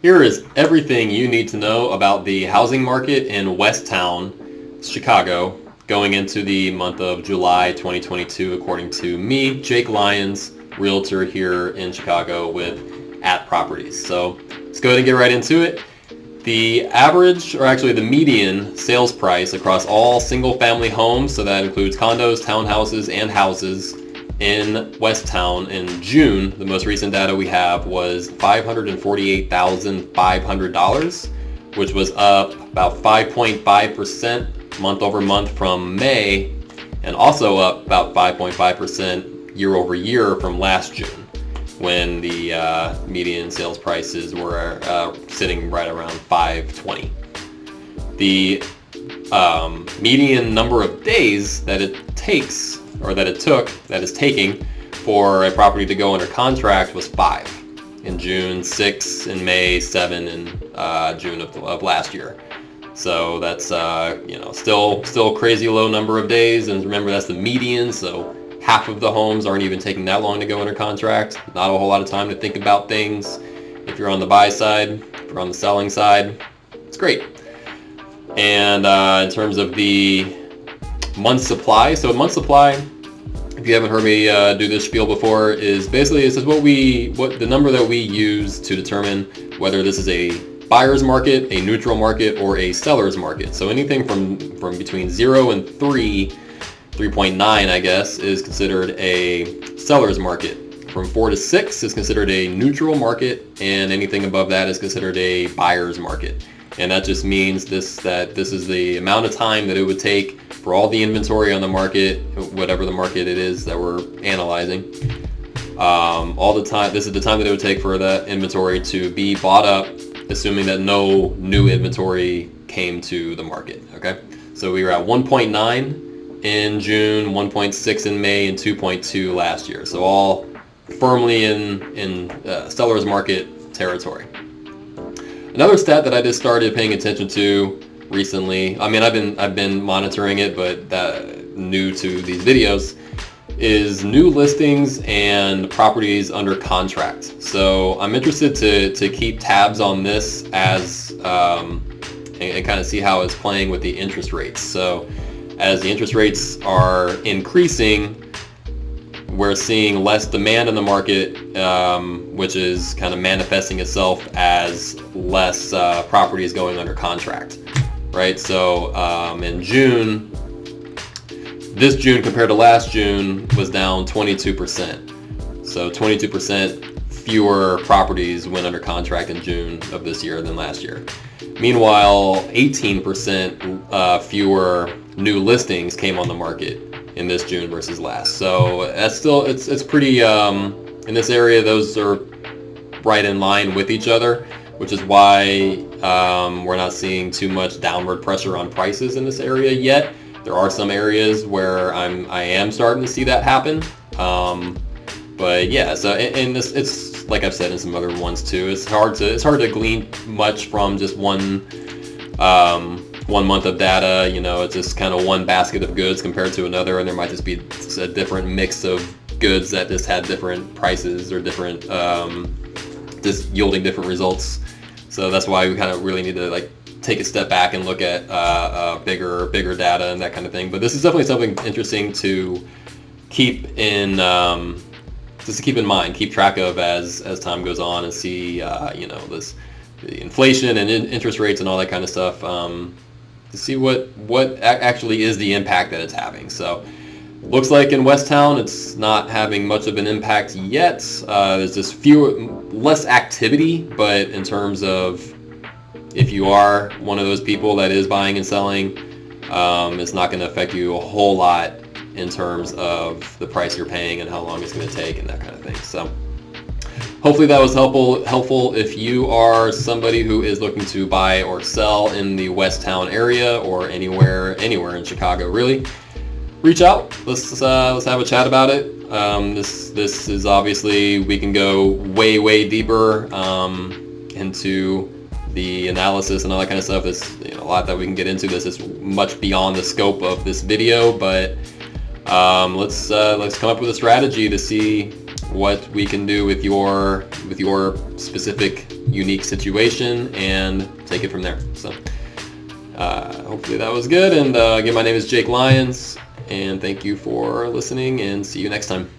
Here is everything you need to know about the housing market in Westtown, Chicago, going into the month of July 2022, according to me, Jake Lyons, realtor here in Chicago with @properties. So let's go ahead and get right into it. The average, or actually the median sales price across all single-family homes, so that includes condos, townhouses, and houses, in Westtown in June, the most recent data we have was $548,500, which was up about 5.5% month over month from May, and also up about 5.5% year over year from last June, when the median sales prices were sitting right around 520. The median number of days that it takes, or that it took, that is taking, for a property to go under contract was 5 in June, 6 in May, 7 in June of last year. So that's still crazy low number of days, and remember that's the median, so half of the homes aren't even taking that long to go under contract. Not a whole lot of time to think about things. If you're on the buy side, if you're on the selling side, it's great. And in terms of the month supply, so month supply, if you haven't heard me do this spiel before, is basically this is what the number that we use to determine whether this is a buyer's market, a neutral market, or a seller's market. So anything from between 0 and 3.9, I guess, is considered a seller's market. From 4 to 6 is considered a neutral market, and anything above that is considered a buyer's market. And that just means that this is the amount of time that it would take for all the inventory on the market, whatever the market it is that we're analyzing. All the time, this is the time that it would take for that inventory to be bought up, assuming that no new inventory came to the market. Okay, so we were at 1.9 in June, 1.6 in May, and 2.2 last year. So all firmly in seller's market territory. Another stat that I just started paying attention to recently, I mean I've been monitoring it, but new to these videos, is new listings and properties under contract. So I'm interested to keep tabs on this as and kind of see how it's playing with the interest rates. So as the interest rates are increasing, we're seeing less demand in the market, which is kind of manifesting itself as less properties going under contract, right? So in June, this June compared to last June was down 22%. So 22% fewer properties went under contract in June of this year than last year. Meanwhile, 18% fewer new listings came on the market in this June versus last. So that's still, it's pretty, in this area, those are right in line with each other, which is why we're not seeing too much downward pressure on prices in this area yet. There are some areas where I am starting to see that happen. But yeah, so and this, it's like I've said in some other ones too, it's hard to glean much from just one month of data. You know, it's just kind of one basket of goods compared to another, and there might just be a different mix of goods that just had different prices or different just yielding different results. So that's why we kind of really need to like take a step back and look at bigger data and that kind of thing. But this is definitely something interesting to keep in mind, keep track of as time goes on, and see the inflation and interest rates and all that kind of stuff, to see what actually is the impact that it's having. So looks like in Westtown it's not having much of an impact yet. There's just less activity, but in terms of if you are one of those people that is buying and selling, it's not going to affect you a whole lot in terms of the price you're paying and how long it's going to take and that kind of thing. So hopefully that was helpful if you are somebody who is looking to buy or sell in the Westtown area or anywhere in Chicago, really. Reach out. Let's have a chat about it. This is obviously, we can go way deeper into the analysis and all that kind of stuff. There's a lot that we can get into. This is much beyond the scope of this video, but let's come up with a strategy to see what we can do with your specific unique situation and take it from there. So hopefully that was good. And again, my name is Jake Lyons, and thank you for listening, and see you next time.